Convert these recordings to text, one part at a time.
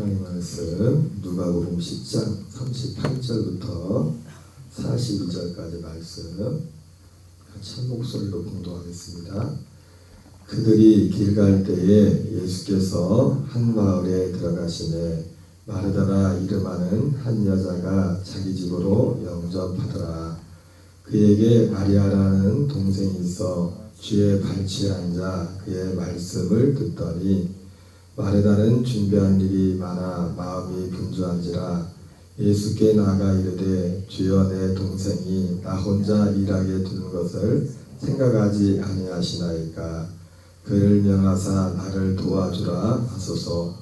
하나님 말씀 누가복음 10장 38절부터 42절까지 말씀 한 목소리로 공독하겠습니다. 그들이 길 갈 때에 예수께서 한 마을에 들어가시매 마르다라 이름하는 한 여자가 자기 집으로 영접하더라. 그에게 마리아라는 동생이 있어 주의 발치에 앉아 그의 말씀을 듣더니 마르다는 준비한 일이 많아 마음이 분주한지라 예수께 나아가 이르되 주여 내 동생이 나 혼자 일하게 두는 것을 생각하지 아니하시나이까. 그를 명하사 나를 도와주라 하소서.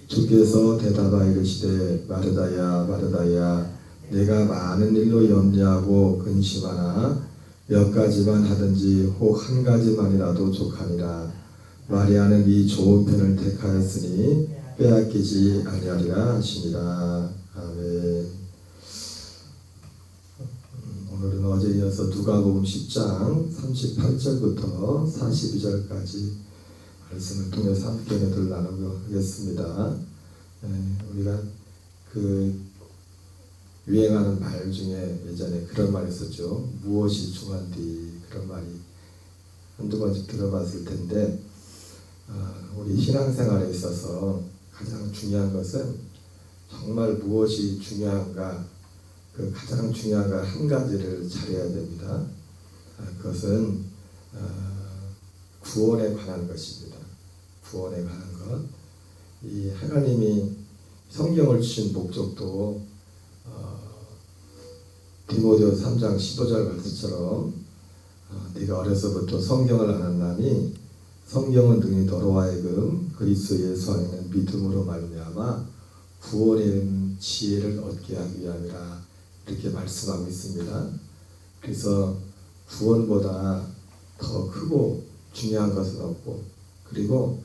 주께서 대답하 이르시되 마르다야 마르다야 내가 많은 일로 염려하고 근심하나 몇 가지만 하든지 혹 한 가지만이라도 족하니라. 마리아는 이 좋은 편을 택하였으니 빼앗기지 아니하리라 하시니라. 아멘. 오늘은 어제 이어서 누가복음 10장 38절부터 42절까지 말씀을 통해서 함께 은혜를 나누고 하겠습니다. 우리가 그 유행하는 말 중에 예전에 그런 말이 있었죠. 무엇이 중요한디, 그런 말이 한두 번씩 들어봤을 텐데 우리 신앙생활에 있어서 가장 중요한 것은 정말 무엇이 중요한가, 그 가장 중요한 걸 한 가지를 잘해야 됩니다. 그것은 구원에 관한 것입니다. 구원에 관한 것. 이 하나님이 성경을 주신 목적도 디모데 3장 15절 말씀처럼 네가 어려서부터 성경을 알았나니 성경은 능히 너로 하여금 그리스도 예수 안에 있는 믿음으로 말미암아 구원에 이르는 지혜를 얻게 하기 위함이라, 이렇게 말씀하고 있습니다. 그래서 구원보다 더 크고 중요한 것은 없고, 그리고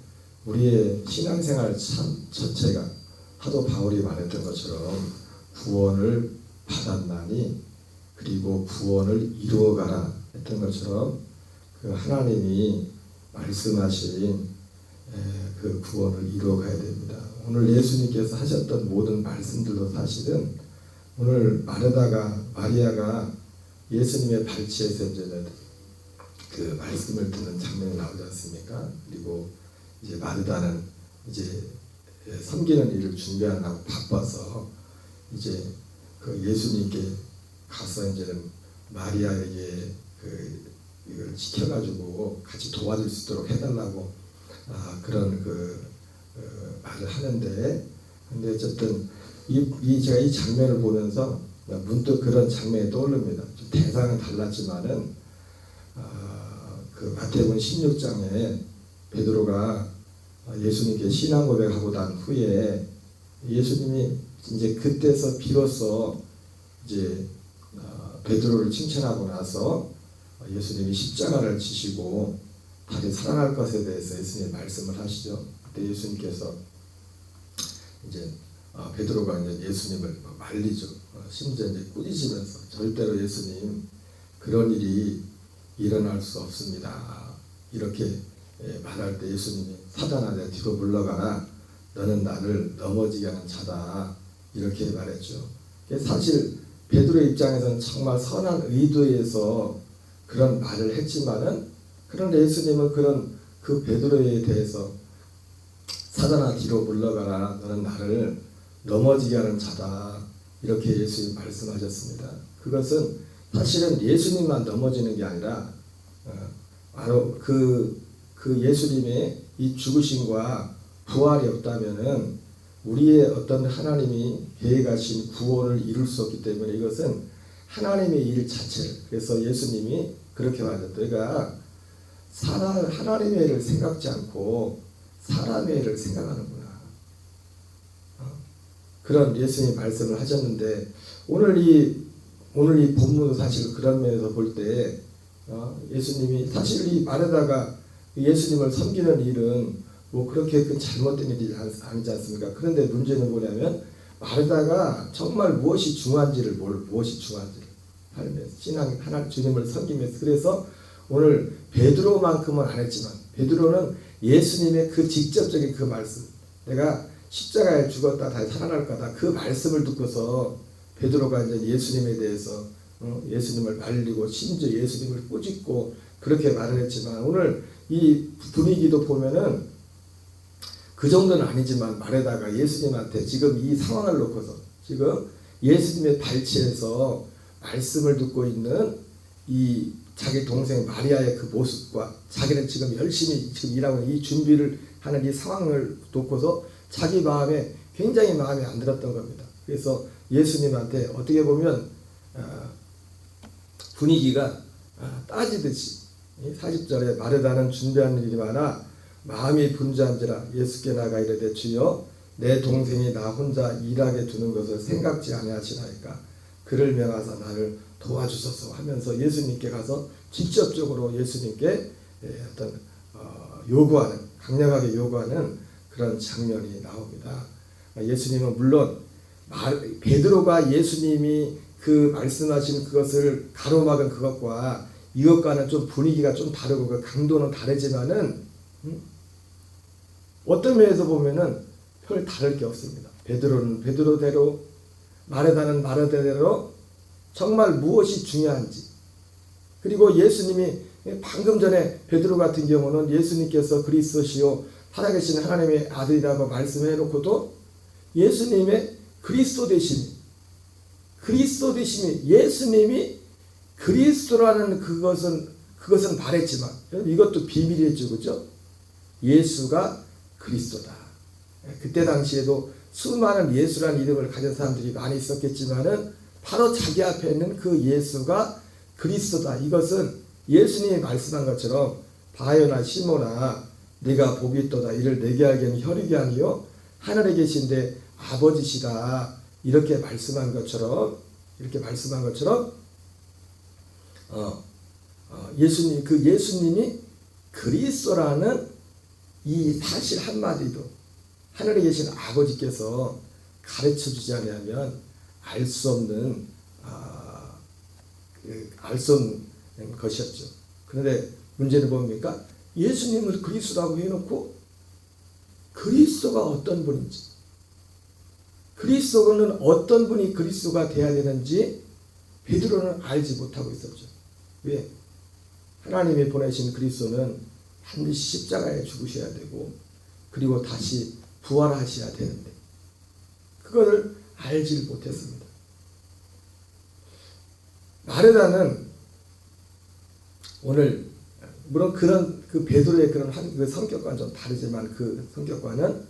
우리의 신앙생활 자체가 하도 바울이 말했던 것처럼 구원을 받았나니 그리고 구원을 이루어가라 했던 것처럼 그 하나님이 말씀하신 그 구원을 이루어가야 됩니다. 오늘 예수님께서 하셨던 모든 말씀들도 사실은 오늘 마리아가 예수님의 발치에서 이제 그 말씀을 듣는 장면이 나오지 않습니까? 그리고 이제 마르다는 이제 섬기는 일을 준비하느라고 바빠서 이제 그 예수님께 가서 이제는 마리아에게 이걸 지켜가지고 같이 도와줄 수 있도록 해달라고 그런 말을 하는데, 근데 어쨌든 제가 이 장면을 보면서 문득 그런 장면이 떠오릅니다. 좀 대상은 달랐지만은 그 마태복음 16장에 베드로가 예수님께 신앙 고백하고 난 후에 예수님이 이제 그때서 비로소 이제 베드로를 칭찬하고 나서 예수님이 십자가를 지시고 다시 살아날 것에 대해서 예수님이 말씀을 하시죠. 그때 예수님께서 이제 베드로가 이제 예수님을 말리죠. 심지어 이제 꾸짖으면서 절대로 예수님 그런 일이 일어날 수 없습니다. 이렇게 말할 때 예수님이 사단아 내 뒤로 물러가라, 너는 나를 넘어지게 하는 자다, 이렇게 말했죠. 사실 베드로의 입장에서는 정말 선한 의도에서 그런 말을 했지만은, 그런데 예수님은 그 베드로에 대해서 사단아 뒤로 물러가라, 너는 나를 넘어지게 하는 자다, 이렇게 예수님이 말씀하셨습니다. 그것은 사실은 예수님만 넘어지는 게 아니라 바로 그 예수님의 이 죽으심과 부활이 없다면은 우리의 어떤 하나님이 계획하신 구원을 이룰 수 없기 때문에 이것은 하나님의 일 자체를, 그래서 예수님이 그렇게 말했죠. 내가 하나님의 일을 생각지 않고 사람의 일을 생각하는구나. 그런 예수님이 말씀을 하셨는데, 오늘 이 본문도 사실 그런 면에서 볼 때 예수님이 사실 이 말에다가 예수님을 섬기는 일은 뭐 그렇게 큰 잘못된 일이 아니지 않습니까? 그런데 문제는 뭐냐면 마르다가 정말 무엇이 중요한지를 살면서 신앙 하나님 주님을 섬기면서, 그래서 오늘 베드로만큼은 안 했지만 베드로는 예수님의 그 직접적인 그 말씀, 내가 십자가에 죽었다 다시 살아날 거다. 그 말씀을 듣고서 베드로가 이제 예수님에 대해서 예수님을 말리고 심지어 예수님을 꾸짖고 그렇게 말을 했지만 오늘 이 분위기도 보면은 그 정도는 아니지만 말에다가 예수님한테 지금 이 상황을 놓고서 지금 예수님의 발치에서 말씀을 듣고 있는 이 자기 동생 마리아의 그 모습과 자기는 지금 열심히 지금 일하고 있는 이 준비를 하는 이 상황을 놓고서 자기 마음에 굉장히 마음에 안 들었던 겁니다. 그래서 예수님한테 어떻게 보면 분위기가 따지듯이 40절에 마르다는 준비하는 일이 많아 마음이 분주한지라 예수께 나가 이르되 주여 내 동생이 나 혼자 일하게 두는 것을 생각지 아니하시나이까 그를 명하사 나를 도와주소서 하면서 예수님께 가서 직접적으로 예수님께 어떤 요구하는 강력하게 요구하는 그런 장면이 나옵니다. 예수님은 물론 베드로가 예수님이 그 말씀하신 그것을 가로막은 그것과 이것과는 좀 분위기가 좀 다르고 그 강도는 다르지만은 어떤 면에서 보면은 별 다를 게 없습니다. 베드로는 베드로대로 마르다는 마르다대로 정말 무엇이 중요한지 그리고 예수님이 방금 전에 베드로 같은 경우는 예수님께서 그리스도시요 살아계신 하나님의 아들이라고 말씀해 놓고도 예수님의 그리스도 되심이 예수님이 그리스도라는 그것은 말했지만 이것도 비밀이죠. 그죠? 예수가 그리스도다. 그때 당시에도 수많은 예수라는 이름을 가진 사람들이 많이 있었겠지만은 바로 자기 앞에 있는 그 예수가 그리스도다. 이것은 예수님이 말씀한 것처럼 바요나 시모나 네가 복이 있도다. 이를 내게 알기는 혈육이 아니요 하늘에 계신데 아버지시다. 이렇게 말씀한 것처럼 예수님이 그리스도라는 이 사실 한마디도 하늘에 계신 아버지께서 가르쳐 주지 않으면 알 수 없는 것이었죠. 그런데 문제는 뭡니까? 예수님을 그리스도라고 해놓고 그리스도가 어떤 분인지 그리스도는 어떤 분이 그리스도가 되어야 되는지 베드로는 알지 못하고 있었죠. 왜? 하나님이 보내신 그리스도는 반드시 십자가에 죽으셔야 되고 그리고 다시 부활하셔야 되는데 그거를 알지 못했습니다. 마르다는 오늘 물론 그 베드로의 그런 그 성격과는 좀 다르지만 그 성격과는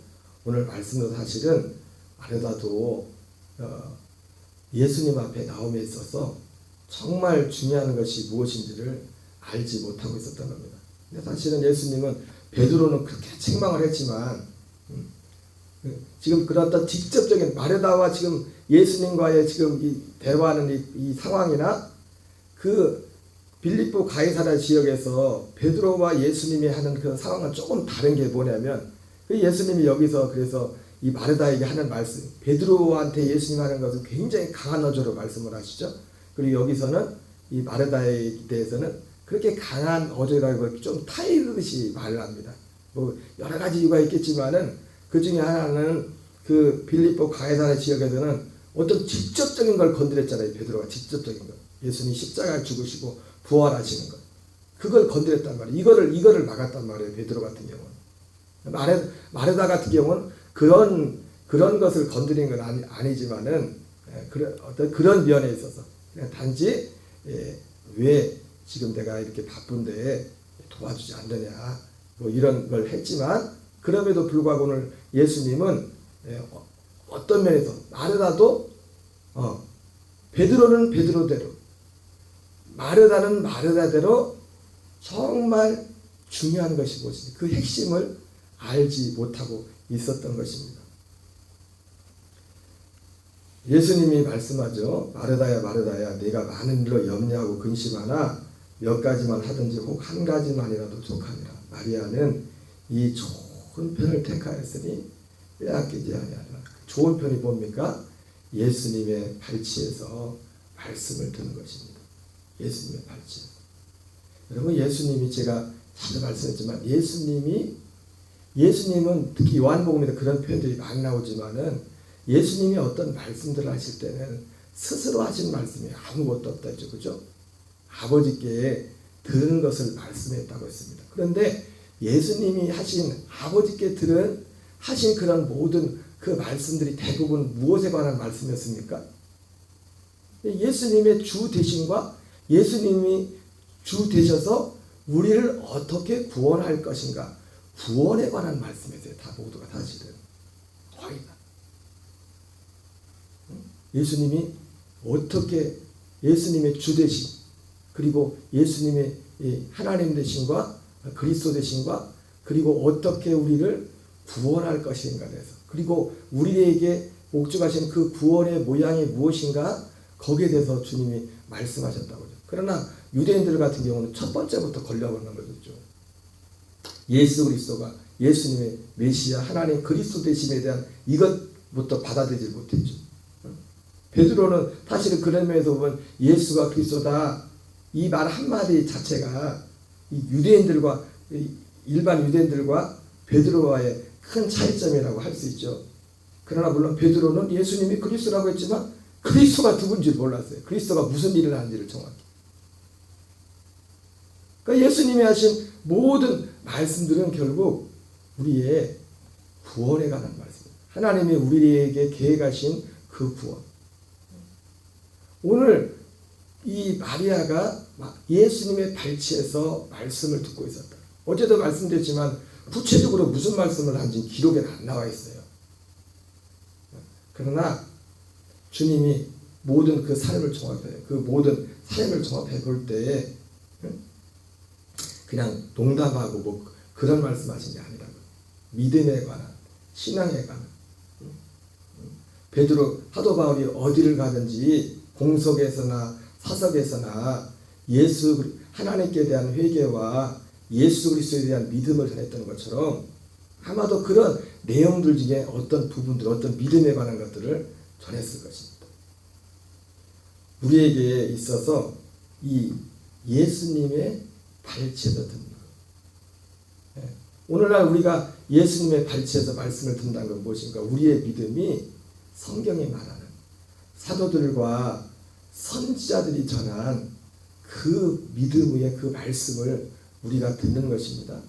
오늘 말씀도 사실은 마르다도 예수님 앞에 나옴에 있어서 정말 중요한 것이 무엇인지를 알지 못하고 있었던 겁니다. 근데 사실은 예수님은 베드로는 그렇게 책망을 했지만 지금 그런 어떤 직접적인 마르다와 지금 예수님과의 지금 이 대화하는 이 상황이나 그 빌립보 가이사랴 지역에서 베드로와 예수님이 하는 그 상황은 조금 다른 게 뭐냐면 그 예수님이 여기서 그래서 이 마르다에게 하는 말씀 베드로한테 예수님 하는 것은 굉장히 강한 어조로 말씀을 하시죠. 그리고 여기서는 이 마르다에 대해서는 그렇게 강한 어조라고 좀 타이르듯이 말을 합니다. 뭐 여러 가지 이유가 있겠지만은 그 중에 하나는 그 빌립보 가이사랴 지역에서는 어떤 직접적인 걸 건드렸잖아요. 베드로가 직접적인 것. 예수님 십자가에 죽으시고 부활하시는 것. 그걸 건드렸단 말이에요. 이거를 막았단 말이에요. 베드로 같은 경우는. 마르다 같은 경우는 그런 것을 건드린 건 아니지만은 어떤 그런 면에 있어서 그냥 단지 왜 지금 내가 이렇게 바쁜데 도와주지 않느냐 뭐 이런 걸 했지만 그럼에도 불구하고 오늘 예수님은 어떤 면에서 마르다도 베드로는 베드로대로 마르다는 마르다대로 정말 중요한 것이 무엇인지 그 핵심을 알지 못하고 있었던 것입니다. 예수님이 말씀하죠. 마르다야 마르다야 네가 많은 일로 염려하고 근심하나 몇 가지만 하든지 혹 한 가지만이라도 족하니라. 마리아는 이 좋은 편을 택하였으니 빼앗기지 아니하리라. 좋은 편이 뭡니까? 예수님의 발치에서 말씀을 듣는 것입니다. 예수님의 발치에서. 여러분 예수님이 제가 자주 말씀했지만 예수님이 예수님은 특히 요한복음에도 그런 표현들이 많이 나오지만은 예수님이 어떤 말씀들을 하실 때는 스스로 하신 말씀이 아무것도 없다 했죠. 그죠? 아버지께 들은 것을 말씀했다고 했습니다. 그런데 예수님이 아버지께 하신 그런 모든 그 말씀들이 대부분 무엇에 관한 말씀이었습니까? 예수님의 주 되심과 예수님이 주 되셔서 우리를 어떻게 구원할 것인가, 구원에 관한 말씀이었어요. 다 모두가 사실은 거의 다. 예수님이 어떻게 예수님의 주 되심, 그리고 예수님의 하나님 되심과 그리스도 되심과, 그리고 어떻게 우리를 구원할 것인가에 대해서, 그리고 우리에게 목적하신 그 구원의 모양이 무엇인가, 거기에 대해서 주님이 말씀하셨다고요. 그러나 유대인들 같은 경우는 첫 번째부터 걸려버리는 거죠. 예수 그리스도가 예수님의 메시아 하나님 그리스도 되심에 대한 이것부터 받아들이지 못했죠. 베드로는 사실은 그런 면에서 보면 예수가 그리스도다, 이 말 한마디 자체가 이 유대인들과 일반 유대인들과 베드로와의 큰 차이점이라고 할 수 있죠. 그러나 물론 베드로는 예수님이 그리스도라고 했지만 그리스도가 누군지 몰랐어요. 그리스도가 무슨 일을 하는지를 정확히. 그러니까 예수님이 하신 모든 말씀들은 결국 우리의 구원에 관한 말씀입니다. 하나님이 우리에게 계획하신 그 구원. 오늘 이 마리아가 예수님의 발치에서 말씀을 듣고 있었다. 어제도 말씀드렸지만 구체적으로 무슨 말씀을 한지 기록에는 안 나와 있어요. 그러나 주님이 모든 그 삶을 종합해 볼 때에 그냥 농담하고 뭐 그런 말씀하신 게 아니라고요. 믿음에 관한, 신앙에 관한. 베드로 사도 바울이 어디를 가든지 공석에서나 사석에서나 하나님께 대한 회개와 예수 그리스도에 대한 믿음을 전했던 것처럼 아마도 그런 내용들 중에 어떤 부분들, 어떤 믿음에 관한 것들을 전했을 것입니다. 우리에게 있어서 이 예수님의 발치에서 듣는 것. 오늘날 우리가 예수님의 발치에서 말씀을 듣는다는 건 무엇인가? 우리의 믿음이 성경이 말하는 사도들과 선지자들이 전한 그 믿음의 그 말씀을 우리가 듣는 것입니다.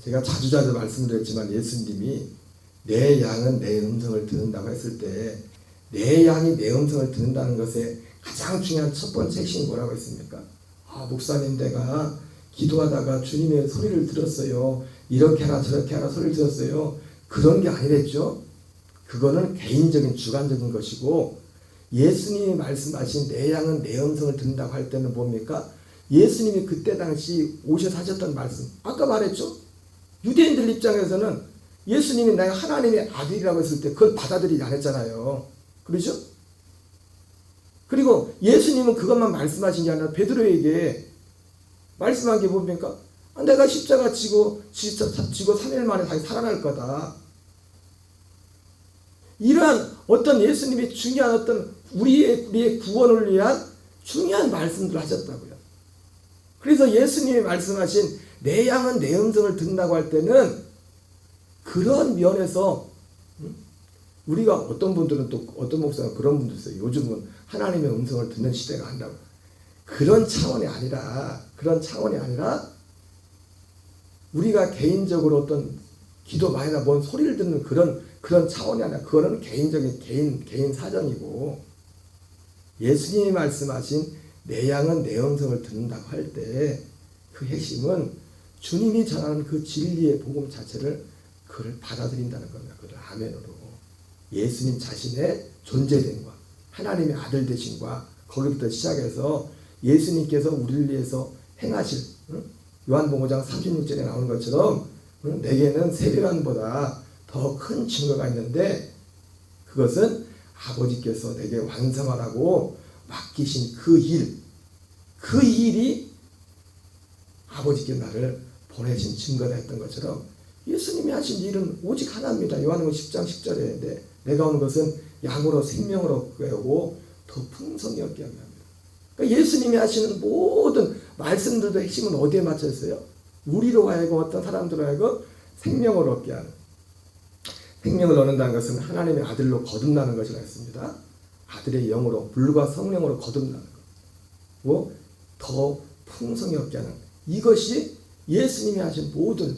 제가 자주 말씀드렸지만 예수님이 내 양은 내 음성을 듣는다고 했을 때 내 양이 내 음성을 듣는다는 것에 가장 중요한 첫 번째 핵심이 뭐라고 했습니까? 목사님 내가 기도하다가 주님의 소리를 들었어요. 이렇게 하라 저렇게 하라 소리를 들었어요. 그런 게 아니랬죠. 그거는 개인적인 주관적인 것이고, 예수님이 말씀하신 내 양은 내 음성을 듣는다고 할 때는 뭡니까? 예수님이 그때 당시 오셔서 하셨던 말씀, 아까 말했죠. 유대인들 입장에서는 예수님이 내가 하나님의 아들이라고 했을 때 그걸 받아들이지 않았잖아요. 그렇죠? 그리고 예수님은 그것만 말씀하신 게 아니라 베드로에게 말씀한 게 뭡니까? 내가 십자가 지고 3일 만에 다시 살아날 거다. 이러한 어떤 예수님이 중요한 어떤 우리의 구원을 위한 중요한 말씀들을 하셨다고요. 그래서 예수님이 말씀하신 내 양은 내 음성을 듣는다고 할 때는 그런 면에서 우리가 어떤 분들은 또 어떤 목사는 그런 분도 있어요. 요즘은 하나님의 음성을 듣는 시대가 한다고. 그런 차원이 아니라 우리가 개인적으로 어떤 기도 많이나 뭔 소리를 듣는 그런 차원이 아니라 그거는 개인적인 개인 사정이고, 예수님이 말씀하신 내 양은 내 음성을 듣는다고 할 때 그 핵심은 주님이 전하는 그 진리의 복음 자체를 그걸 받아들인다는 겁니다. 그걸 아멘으로 예수님 자신의 존재됨과 하나님의 아들 되심과 거기부터 시작해서 예수님께서 우리를 위해서 행하실, 요한복음 5장 36절에 나오는 것처럼 내게는 세례관보다 더 큰 증거가 있는데 그것은 아버지께서 내게 완성하라고 맡기신 그 일이 아버지께 나를 보내신 증거다 했던 것처럼 예수님이 하신 일은 오직 하나입니다. 요한복음 10장 10절에 내가 오는 것은 양으로 생명을 얻게 하고 더 풍성히 얻게 하게 합니다. 그러니까 예수님이 하시는 모든 말씀들도 핵심은 어디에 맞춰 있어요? 우리로 하여금 어떤 사람들로 하여금 생명을 얻게 하는, 생명을 얻는다는 것은 하나님의 아들로 거듭나는 것이라 했습니다. 아들의 영으로 불과 성령으로 거듭나는 것, 더 풍성히 얻게 하는, 이것이 예수님이 하신 모든,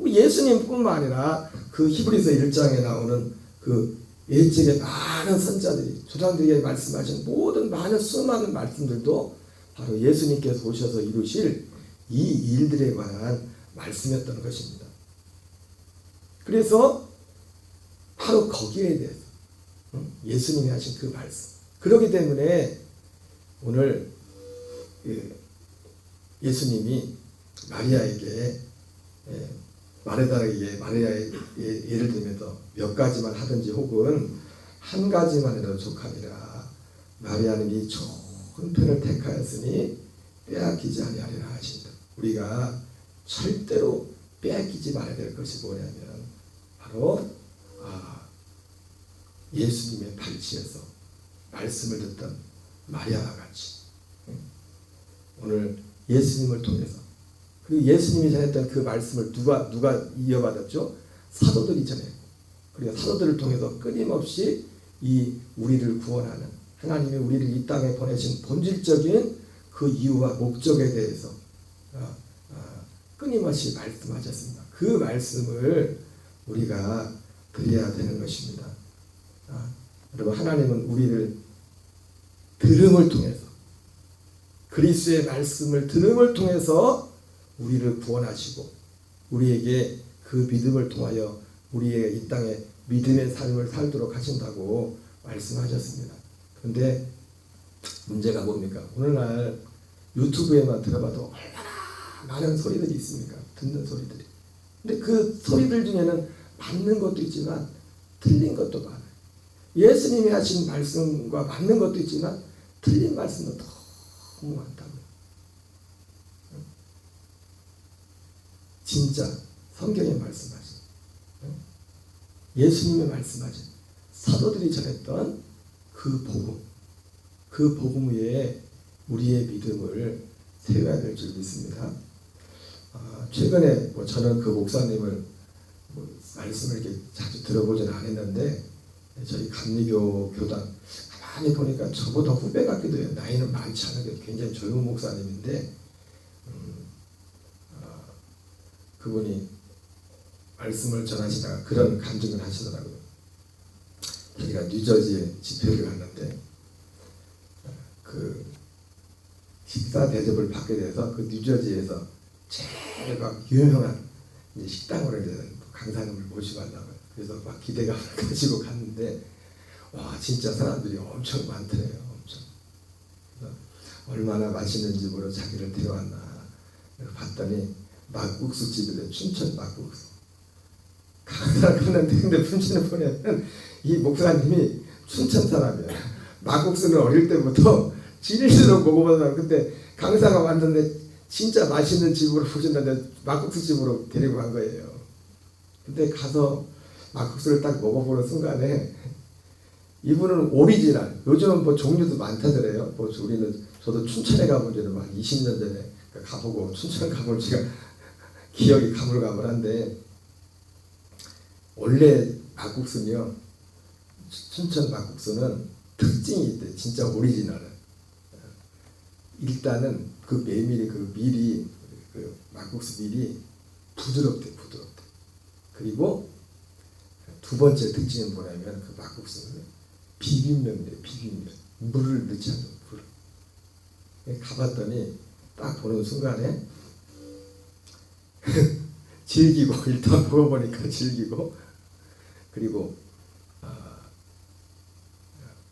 예수님뿐만 아니라 그 히브리서 1장에 나오는 그 옛적의 많은 선자들이 조상들에게 말씀하신 모든 많은 수많은 말씀들도 바로 예수님께서 오셔서 이루실 이 일들에 관한 말씀이었던 것입니다. 그래서 바로 거기에 대해서 예수님이 하신 그 말씀, 그렇기 때문에 오늘 예수님이 마리아에게, 마리아의 예를 들면서 몇 가지만 하든지 혹은 한 가지만 해도 족하니라. 마리아는 이 좋은 편을 택하였으니 빼앗기지 아니하리라 하신다. 우리가 절대로 빼앗기지 말아야 될 것이 뭐냐면 바로 예수님의 발치에서 말씀을 듣던 마리아와 같이 오늘 예수님을 통해서, 그리고 예수님이 전했던 그 말씀을 누가 이어받았죠? 사도들이 전했고, 그리고 사도들을 통해서 끊임없이 이 우리를 구원하는 하나님이 우리를 이 땅에 보내신 본질적인 그 이유와 목적에 대해서 끊임없이 말씀하셨습니다. 그 말씀을 우리가 드려야 되는 것입니다. 여러분, 하나님은 우리를 들음을 통해서, 그리스도의 말씀을 들음을 통해서 우리를 구원하시고 우리에게 그 믿음을 통하여 우리의 이 땅에 믿음의 삶을 살도록 하신다고 말씀하셨습니다. 그런데 문제가 뭡니까? 오늘날 유튜브에만 들어봐도 얼마나 많은 소리들이 있습니까? 듣는 소리들이. 근데 그 소리들 중에는 맞는 것도 있지만 틀린 것도 많아요. 예수님이 하신 말씀과 맞는 것도 있지만 틀린 말씀도 너무 많다고요. 진짜 성경에 말씀하신, 예수님이 말씀하신, 사도들이 전했던 그 복음 위에 우리의 믿음을 세워야 될 줄 믿습니다. 최근에 저는 그 목사님을 말씀을 이렇게 자주 들어보지는 않았는데, 저희 감리교 교단 가만히 보니까 저보다 후배 같기도 해요. 나이는 많지 않은데 굉장히 젊은 목사님인데, 그분이 말씀을 전하시다가 그런 간증을 하시더라고요. 자기가 뉴저지에 집회를 갔는데 그 식사 대접을 받게 돼서 그 뉴저지에서 제일 막 유명한 식당으로 이제 강사님을 모시고 간다고요. 그래서 막 기대감을 가지고 갔는데 와, 진짜 사람들이 엄청 많더래요. 엄청. 그래서 얼마나 맛있는 집으로 자기를 데려왔나 봤더니 막국수 집이래. 춘천 막국수. 강사를 갔는데 근데 춘천에 보내면 이 목사님이 춘천 사람이야. 막국수는 어릴 때부터 진리로 먹어보다. 근데 강사가 왔는데 진짜 맛있는 집으로 보신다는데 막국수 집으로 데리고 간 거예요. 근데 가서 막국수를 딱 먹어보는 순간에 이분은 오리지널, 요즘은 뭐 종류도 많다더래요. 뭐 저도 춘천에 가본 지는 한 20년 전에 가보고 춘천 가볼 지가 기억이 가물가물한데, 원래 막국수는요, 춘천 막국수는 특징이 있대. 진짜 오리지널은 일단은 그 메밀이, 그 밀이, 그 막국수 밀이 부드럽대. 그리고 두 번째 특징은 뭐냐면 그 막국수는 비빔면이래요. 비빔면. 물을 넣지 않는 물을. 가봤더니 딱 보는 순간에 즐기고, 일단 먹어보니까 즐기고, 그리고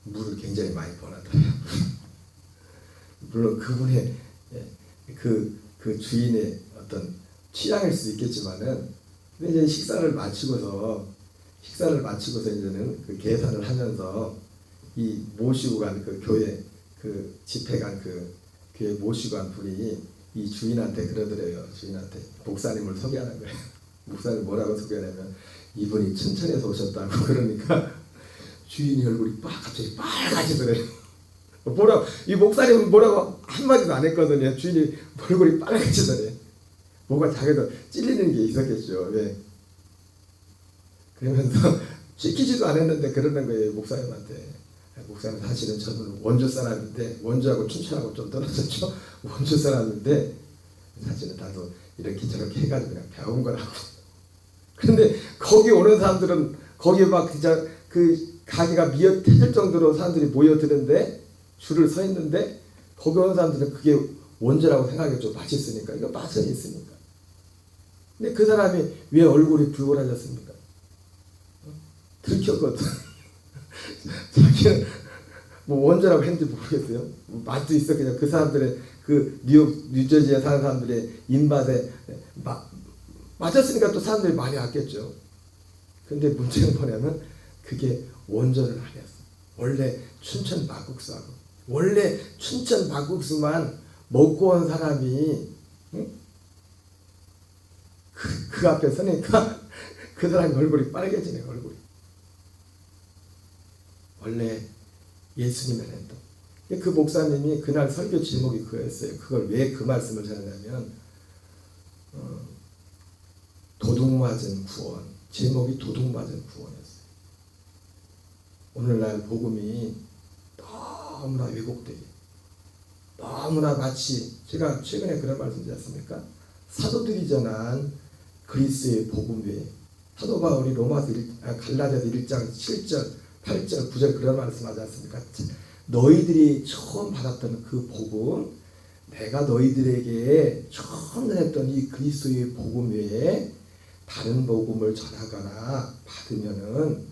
물을 굉장히 많이 버나더래요. 물론 그분의 그 주인의 어떤 취향일 수도 있겠지만은, 근데 이제 식사를 마치고서 이제는 그 계산을 하면서 이 모시고 간 그 교회, 그 집회 간 그 교회 모시고 간 분이 이 주인한테 그러더래요. 주인한테 목사님을 소개하는 거예요. 목사님 뭐라고 소개하냐면 이분이 춘천에서 오셨다고. 그러니까 주인이 얼굴이 갑자기 빨개지더래요. 이 목사님은 뭐라고 한마디도 안 했거든요. 주인이 얼굴이 빨개지더래. 뭔가 자기도 찔리는 게 있었겠죠. 왜? 그러면서 시키지도 않았는데 그러는 거예요, 목사님한테. 목사님 사실은 저는 원주 사람인데, 원주하고 춘천하고 좀 떨어졌죠. 원주 사람인데 사실은 나도 이렇게 저렇게 해가지고 그냥 배운 거라고. 근데 거기 오는 사람들은 거기 막 진짜 그 가게가 미어터질 정도로 사람들이 모여드는데 줄을 서 있는데 거기 오는 사람들은 그게 원주라고 생각했죠. 맛있으니까. 이거 맛은 있으니까. 근데 그 사람이 왜 얼굴이 붉어졌습니까? 들켰거든. 자기는 뭐 원조라고 했는지 모르겠어요. 맛도 있어. 그냥 그 사람들의 그 뉴저지에 사는 사람들의 입맛에 맞았으니까 또 사람들이 많이 왔겠죠. 근데 문제는 뭐냐면 그게 원조를 아니었어. 원래 춘천 막국수하고 원래 춘천 막국수만 먹고 온 사람이 그 앞에 서니까 그 사람이 얼굴이 빨개지네. 얼굴이. 원래 예수님의 행동. 그 목사님이 그날 설교 제목이 그거였어요. 그걸 왜 그 말씀을 전하냐면 도둑맞은 구원. 제목이 도둑맞은 구원이었어요. 오늘날 복음이 너무나 왜곡되게, 너무나 마치 제가 최근에 그런 말씀 드렸습니까? 사도들이 전한 그리스의 복음 외에 사도 바울이 갈라디아서 1장 7절 8절 9절 그런 말씀하지 않습니까? 너희들이 처음 받았던 그 복음, 내가 너희들에게 처음 전했던 이 그리스도의 복음 외에 다른 복음을 전하거나 받으면은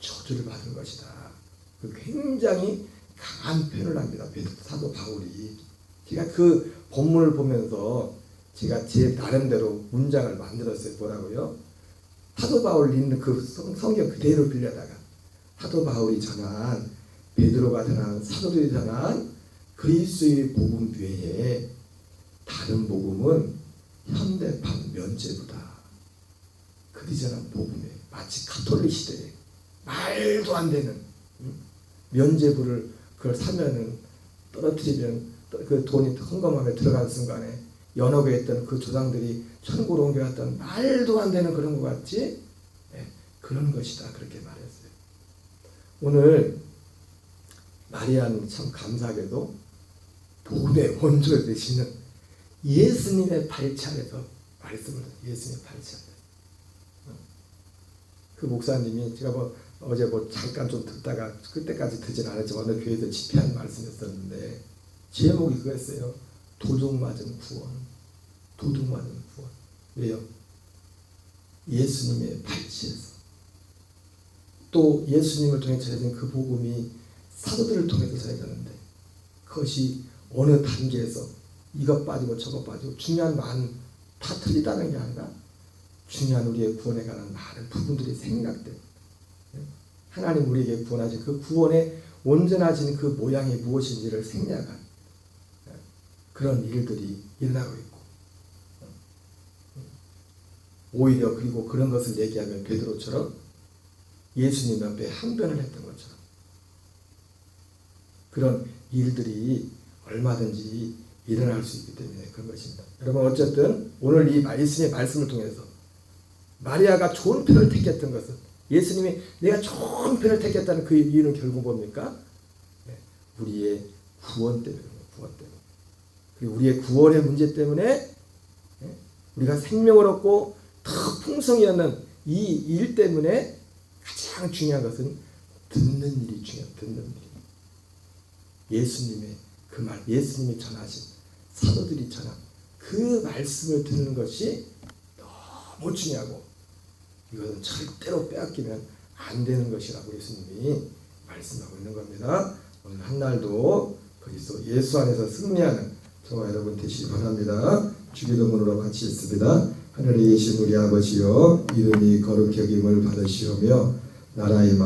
저주를 받을 것이다. 굉장히 강한 표현을 합니다. 사도 바울이. 제가 그 본문을 보면서 제가 제 나름대로 문장을 만들었어요. 뭐라고요? 사도 바울이 있는 그 성경 그대로 빌려다가 사도 바울이 전한, 베드로가 전한, 사도들이 전한 그리스도의 복음 외에 다른 복음은 현대판 면죄부다. 그들이 전한 복음에 마치 가톨릭 시대에 말도 안 되는 면죄부를 그걸 사면은 떨어뜨리면 그 돈이 헌금함에 들어간 순간에 연옥에 있던 그 조상들이 천국으로 옮겨갔던 말도 안 되는 그런 것 같지? 네, 그런 것이다. 그렇게 말했어요. 오늘 마리아는 참 감사하게도 복음의 원조 되시는 예수님의 발차에서 말씀을 예수님의 발차. 그 목사님이 제가 어제 잠깐 좀 듣다가 그때까지 듣진 않았지만 어느 교회에서 집회한 말씀이었었는데 제목이 그거였어요. 도둑맞은 구원. 도둑맞은 구원. 왜요? 예수님의 발치에서 또 예수님을 통해 전해진 그 복음이 사도들을 통해서 전해졌는데 그것이 어느 단계에서 이것 빠지고 저것 빠지고 중요한 많은 다 틀리다는 게 아니라 중요한 우리의 구원에 관한 많은 부분들이 생각돼. 하나님 우리에게 구원하신 그 구원의 온전하신 그 모양이 무엇인지를 생략한 그런 일들이 일어나고 있고 오히려 그리고 그런 것을 얘기하면 베드로처럼 예수님 앞에 항변을 했던 것처럼 그런 일들이 얼마든지 일어날 수 있기 때문에 그런 것입니다. 여러분 어쨌든 오늘 이 예수님의 말씀을 통해서 마리아가 좋은 편을 택했던 것은 예수님이 내가 좋은 편을 택했다는 그 이유는 결국 뭡니까? 우리의 구원 때문에 구원 때문에 그리고 우리의 구원의 문제 때문에 우리가 생명을 얻고 더 풍성히 얻는 이 일 때문에 가장 중요한 것은 듣는 일이 중요해요. 듣는 일. 예수님의 그 말, 예수님이 전하신 사도들이 전한 그 말씀을 듣는 것이 너무 중요하고 이것은 절대로 빼앗기면 안 되는 것이라고 예수님이 말씀하고 있는 겁니다. 오늘 한 날도 그리스도 예수 안에서 승리하는 저와 여러분 되시기 바랍니다. 주기도문으로 같이 읽습니다. 하늘에 계신 우리 아버지여 이름이 거룩히 여김을 받으시오며 나라의 마음